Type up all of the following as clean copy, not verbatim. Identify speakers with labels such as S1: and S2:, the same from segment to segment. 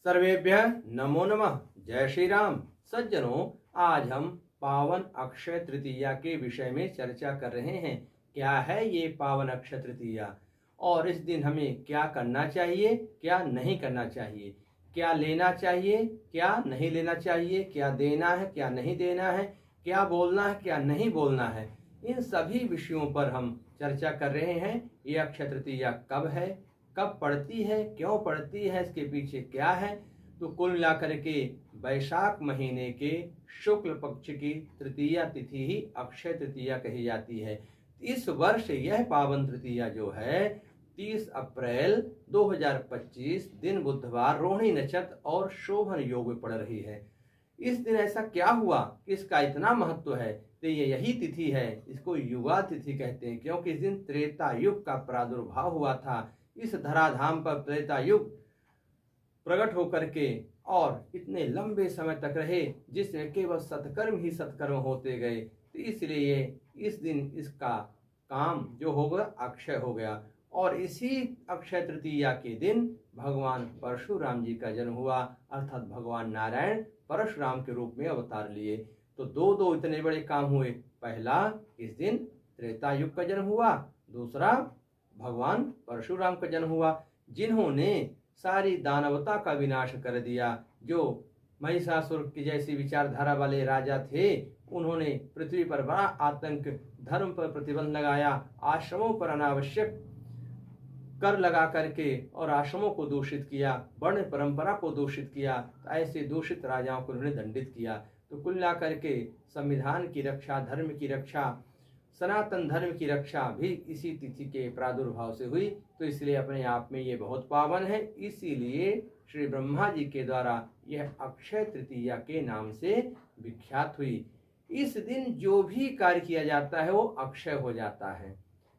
S1: सर्वेभ्यः नमो नमः। जय श्री राम। सज्जनों, आज हम पावन अक्षय तृतीया के विषय में चर्चा कर रहे हैं। क्या है ये पावन अक्षय तृतीया और इस दिन हमें क्या करना चाहिए, क्या नहीं करना चाहिए, क्या लेना चाहिए, क्या नहीं लेना चाहिए, क्या देना है, क्या नहीं देना है, क्या बोलना है, क्या नहीं बोलना है। इन सभी विषयों पर हम चर्चा कर रहे हैं। ये अक्षय तृतीया कब है, कब पड़ती है, क्यों पड़ती है, इसके पीछे क्या है। तो कुल मिलाकर के वैशाख महीने के शुक्ल पक्ष की तृतीया तिथि ही अक्षय तृतीया कही जाती है। इस वर्ष यह पावन तृतीया जो है 30 अप्रैल 2025 दिन बुधवार रोहिणी नक्षत्र और शोभन योग में पड़ रही है। इस दिन ऐसा क्या हुआ कि इसका इतना महत्व है। तो ये यही तिथि है, इसको युगा तिथि कहते हैं, क्योंकि इस दिन त्रेता युग का प्रादुर्भाव हुआ था। इस धराधाम पर त्रेता युग प्रकट होकर के और इतने लंबे समय तक रहे जिसमें केवल सत्कर्म ही सत्कर्म होते गए। तो इसलिए इस दिन इसका काम जो होगा अक्षय हो गया। और इसी अक्षय तृतीया के दिन भगवान परशुराम जी का जन्म हुआ, अर्थात भगवान नारायण परशुराम के रूप में अवतार लिए। तो दो इतने बड़े काम हुए। पहला, इस दिन त्रेता युग का जन्म हुआ। दूसरा, भगवान परशुराम का जन्म हुआ, जिन्होंने सारी दानवता का विनाश कर दिया। जो महिषासुर की जैसी विचारधारा वाले राजा थे, उन्होंने पृथ्वी पर बड़ा आतंक, धर्म पर प्रतिबंध लगाया, आश्रमों पर अनावश्यक कर लगा करके और आश्रमों को दूषित किया, वर्ण परंपरा को दूषित किया। तो ऐसे दूषित राजाओं को उन्होंने दंडित किया। तो कुल मिलाकर के संविधान की रक्षा, धर्म की रक्षा, सनातन धर्म की रक्षा भी इसी तिथि के प्रादुर्भाव से हुई। तो इसलिए अपने आप में ये बहुत पावन है। इसीलिए श्री ब्रह्मा जी के द्वारा यह अक्षय तृतीया के नाम से विख्यात हुई। इस दिन जो भी कार्य किया जाता है वो अक्षय हो जाता है।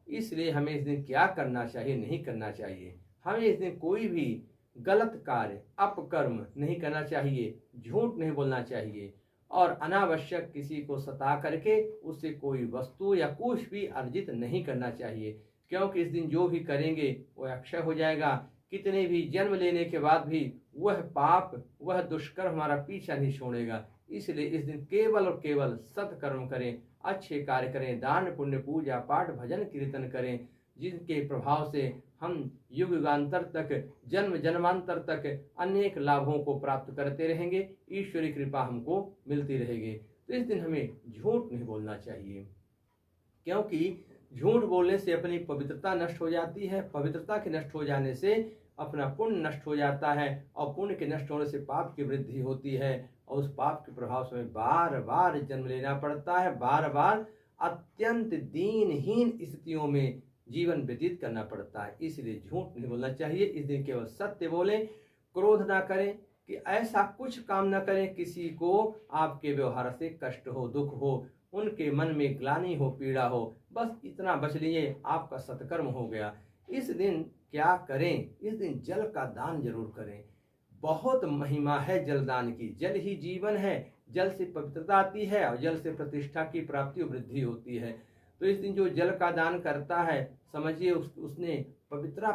S1: इसलिए हमें इस दिन क्या करना चाहिए, नहीं करना चाहिए। हमें इस दिन कोई भी गलत कार्य, अपकर्म नहीं करना चाहिए, झूठ नहीं बोलना चाहिए और अनावश्यक किसी को सता करके उससे कोई वस्तु या कुछ भी अर्जित नहीं करना चाहिए, क्योंकि इस दिन जो भी करेंगे वह अक्षय हो जाएगा। कितने भी जन्म लेने के बाद भी वह पाप, वह दुष्कर्म हमारा पीछा नहीं छोड़ेगा। इसलिए इस दिन केवल और केवल सत्कर्म करें, अच्छे कार्य करें, दान पुण्य, पूजा पाठ, भजन कीर्तन करें, जिनके प्रभाव से हम युग युगांतर तक, जन्म जन्मांतर तक अनेक लाभों को प्राप्त करते रहेंगे। ईश्वरी कृपा हमको मिलती रहेगी। तो इस दिन हमें झूठ नहीं बोलना चाहिए, क्योंकि झूठ बोलने से अपनी पवित्रता नष्ट हो जाती है। पवित्रता के नष्ट हो जाने से अपना पुण्य नष्ट हो जाता है और पुण्य के नष्ट होने से पाप की वृद्धि होती है और उस पाप के प्रभाव से हमें बार बार जन्म लेना पड़ता है, बार बार अत्यंत दीनहीन स्थितियों में जीवन व्यतीत करना पड़ता है। इसलिए झूठ नहीं बोलना चाहिए। इस दिन केवल सत्य बोलें, क्रोध ना करें, कि ऐसा कुछ काम ना करें किसी को आपके व्यवहार से कष्ट हो, दुख हो, उनके मन में ग्लानि हो, पीड़ा हो। बस इतना बच लीजिए, आपका सत्कर्म हो गया। इस दिन क्या करें, इस दिन जल का दान जरूर करें। बहुत महिमा है जलदान की। जल ही जीवन है। जल से पवित्रता आती है और जल से प्रतिष्ठा की प्राप्ति और वृद्धि होती है। तो इस दिन जो जल का दान करता है, समझिए उसने पवित्रता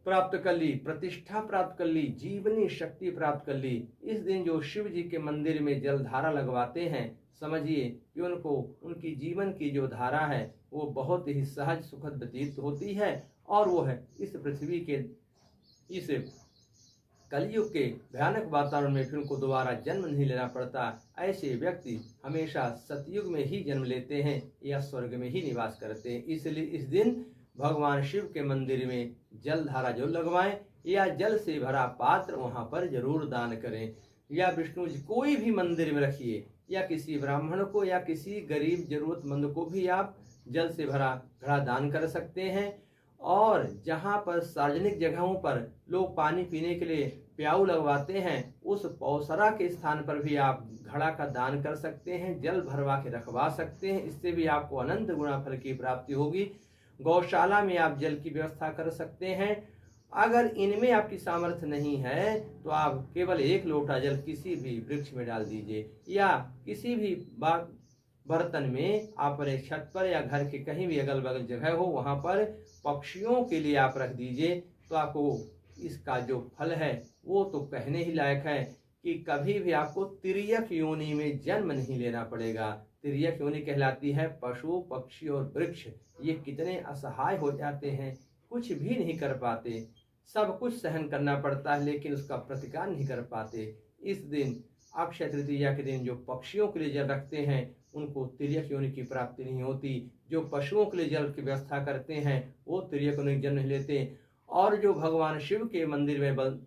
S1: प्राप्त कर ली, प्रतिष्ठा प्राप्त कर ली, जीवनी शक्ति प्राप्त कर ली। इस दिन जो शिव जी के मंदिर में जल धारा लगवाते हैं, समझिए कि उनको उनकी जीवन की जो धारा है वो बहुत ही सहज सुखद व्यतीत होती है और वो है इस पृथ्वी के, इस कलयुग के भयानक वातावरण में फिर उनको दोबारा जन्म नहीं लेना पड़ता। ऐसे व्यक्ति हमेशा सतयुग में ही जन्म लेते हैं या स्वर्ग में ही निवास करते हैं। इसलिए इस दिन भगवान शिव के मंदिर में जल धारा जो लगवाएं या जल से भरा पात्र वहां पर जरूर दान करें, या विष्णु जी कोई भी मंदिर में रखिए, या किसी ब्राह्मण को या किसी गरीब जरूरतमंद को भी आप जल से भरा घड़ा दान कर सकते हैं। और जहाँ पर सार्वजनिक जगहों पर लोग पानी पीने के लिए प्याऊ लगवाते हैं, उस पौसरा के स्थान पर भी आप घड़ा का दान कर सकते हैं, जल भरवा के रखवा सकते हैं। इससे भी आपको अनंत गुणा फल की प्राप्ति होगी। गौशाला में आप जल की व्यवस्था कर सकते हैं। अगर इनमें आपकी सामर्थ्य नहीं है तो आप केवल 1 लोटा जल किसी भी वृक्ष में डाल दीजिए, या किसी भी बर्तन में आप अपने छत पर या घर के कहीं भी अगल बगल जगह हो वहां पर पक्षियों के लिए आप रख दीजिए। तो आपको इसका जो फल है वो तो कहने ही लायक है कि कभी भी आपको तिर्यक योनि में जन्म नहीं लेना पड़ेगा। तिर्यक योनि कहलाती है पशु, पक्षी और वृक्ष ये कितने असहाय हो जाते हैं, कुछ भी नहीं कर पाते, सब कुछ सहन करना पड़ता है लेकिन उसका प्रतिकार नहीं कर पाते। इस दिन अक्षय तृतीया के दिन जो पक्षियों के लिए जल रखते हैं उनको तिर्यक योनि की प्राप्ति नहीं होती। जो पशुओं के लिए जल की व्यवस्था करते हैं वो तिर्यक योनि जन्म नहीं लेते। और जो भगवान शिव के मंदिर में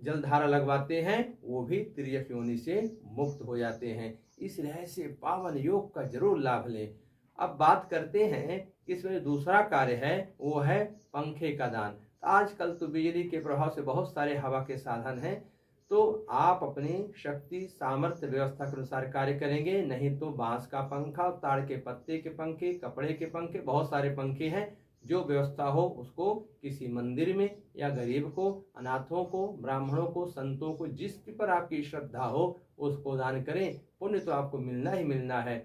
S1: जलधारा लगवाते हैं वो भी तिर्यक योनि से मुक्त हो जाते हैं। इसलिए ऐसे पावन योग का जरूर लाभ लें। अब बात करते हैं इसमें दूसरा कार्य है वो है पंखे का दान। आजकल तो बिजली के प्रभाव से बहुत सारे हवा के साधन हैं, तो आप अपनी शक्ति सामर्थ्य व्यवस्था के अनुसार कार्य करेंगे। नहीं तो बांस का पंखा, ताड़ के पत्ते के पंखे, कपड़े के पंखे, बहुत सारे पंखे हैं। जो व्यवस्था हो उसको किसी मंदिर में या गरीब को, अनाथों को, ब्राह्मणों को, संतों को, जिसके पर आपकी श्रद्धा हो उसको दान करें। पुण्य तो आपको मिलना ही मिलना है।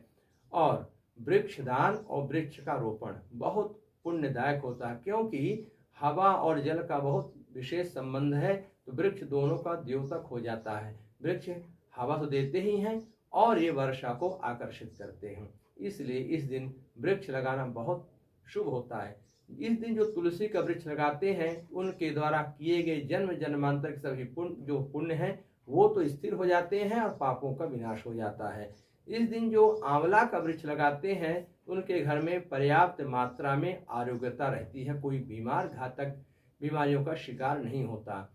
S1: और वृक्ष दान और वृक्ष का रोपण बहुत पुण्यदायक होता है, क्योंकि हवा और जल का बहुत विशेष संबंध है। तो वृक्ष दोनों का द्योतक हो जाता है। वृक्ष हवा तो देते ही हैं और ये वर्षा को आकर्षित करते हैं। इसलिए इस दिन वृक्ष लगाना बहुत शुभ होता है। इस दिन जो तुलसी का वृक्ष लगाते हैं उनके द्वारा किए गए जन्म जन्मांतर के सभी पुण्य हैं वो तो स्थिर हो जाते हैं और पापों का विनाश हो जाता है। इस दिन जो आंवला का वृक्ष लगाते हैं उनके घर में पर्याप्त मात्रा में आरोग्यता रहती है, कोई बीमार घातक बीमारियों का शिकार नहीं होता।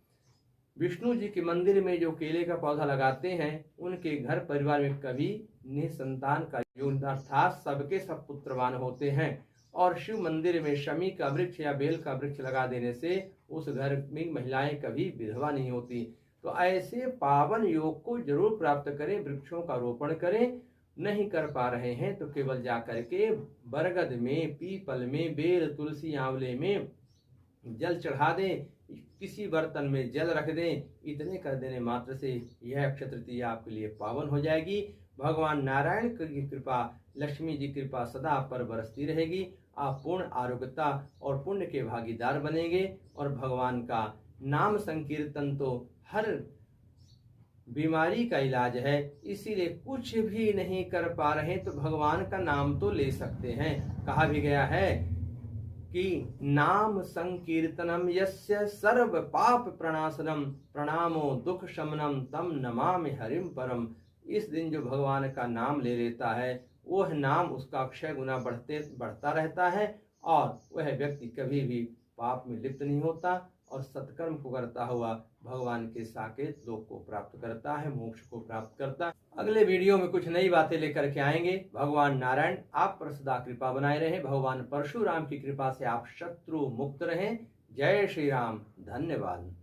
S1: विष्णु जी के मंदिर में जो केले का पौधा लगाते हैं उनके घर परिवार में कभी निसंतान का योग अर्थात सबके सब पुत्रवान होते हैं। और शिव मंदिर में शमी का वृक्ष या बेल का वृक्ष लगा देने से उस घर में महिलाएं कभी विधवा नहीं होती। तो ऐसे पावन योग को जरूर प्राप्त करें, वृक्षों का रोपण करें। नहीं कर पा रहे हैं तो केवल जाकर के बरगद में, पीपल में, बेल, तुलसी, आंवले में जल चढ़ा दें, किसी बर्तन में जल रख दें। इतने कर देने मात्र से यह अक्षय तृतीया आपके लिए पावन हो जाएगी। भगवान नारायण की कृपा, लक्ष्मी जी की कृपा सदा आप पर बरसती रहेगी। आप पूर्ण आरोग्यता और पुण्य के भागीदार बनेंगे। और भगवान का नाम संकीर्तन तो हर बीमारी का इलाज है। इसीलिए कुछ भी नहीं कर पा रहे तो भगवान का नाम तो ले सकते हैं। कहा भी गया है कि नाम संकीर्तनम यस्य सर्व पाप प्रणाशनम प्रणामो दुख शमनम तम नमामि हरिम परम। इस दिन जो भगवान का नाम ले लेता है वह नाम उसका अक्षय गुना बढ़ता रहता है और वह व्यक्ति कभी भी पाप में लिप्त नहीं होता और सत्कर्म को करता हुआ भगवान के साकेत लोक को प्राप्त करता है, मोक्ष को प्राप्त करता है। अगले वीडियो में कुछ नई बातें लेकर के आएंगे। भगवान नारायण आप पर सदा कृपा बनाए रहें। भगवान परशुराम की कृपा से आप शत्रु मुक्त रहें। जय श्री राम। धन्यवाद।